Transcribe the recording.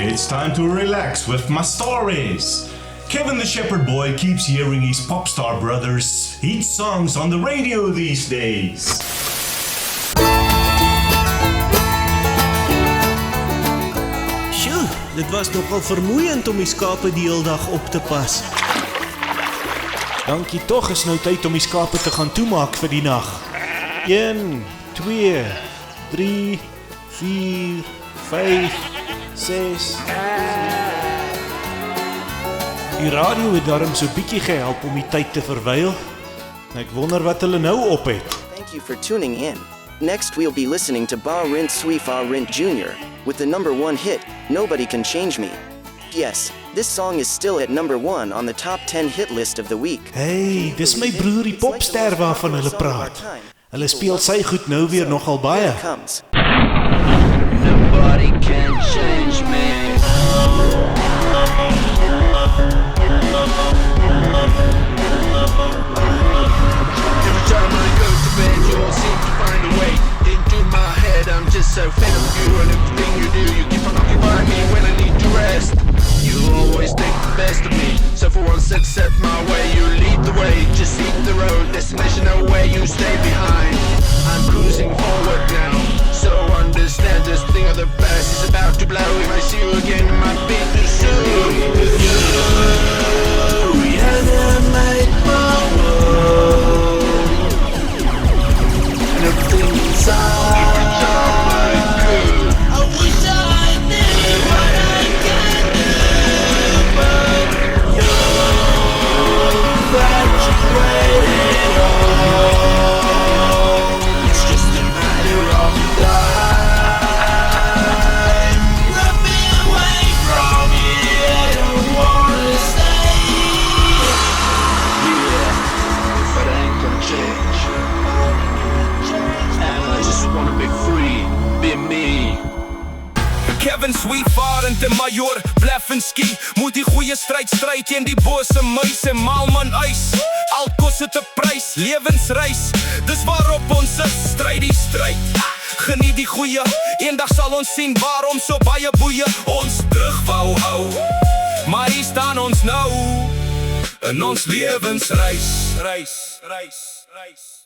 It's time to relax with my stories. Kevin the Shepherd Boy keeps hearing his pop star brothers' hit songs on the radio these days. Sjoe, dit was nogal vermoeiend om die skape die hele dag op te pas. Dankie tog, is nou tyd om die skape te gaan toemaak vir die nag. 1, 2, 3, 4, 5, 6. Die radio het daarom so bietjie gehelp om die tyd te verwyl. Ek wonder wat hulle nou op het. Thank you for tuning in. Next we'll be listening to Ba Rint Sui Fa Rint Jr. with the #1 hit, Nobody Can Change Me. Yes, this song is still at #1 on the top 10 hit list of the week. Hey, dis my broer die popster waarvan hulle praat. Hulle speel sy goed nou weer nogal baie. Nobody can change me. Every time I go to bed, you all seem to find a way into my head. I'm just so fed of you and everything you do. You keep on occupying me when I need to rest. You always think the best of me, so for once accept my way. You lead the way, just seek the road. Destination nowhere, you stay behind. I'm cruising forward now, so understand this thing of the past is about to blow. If I see you again, it might be too soon. You reanimate my world, and everything inside. I wish I knew what I can do, but you're graduated on. It's just a matter of time. Rub me away from here, I don't wanna stay. Yeah, but I ain't gonna change. And I just wanna be free, be me. Kevin Sweetvarend en Major blef en ski. Moet die goeie stryd teen die bose muis en maalman eis. Al kos het 'n prys, lewensreis. Dis waarop ons is, stryd die stryd. Geniet die goeie, eendag sal ons sien waarom so baie boeie ons terug wou hou. Maar hier staan ons nou in ons lewensreis, reis.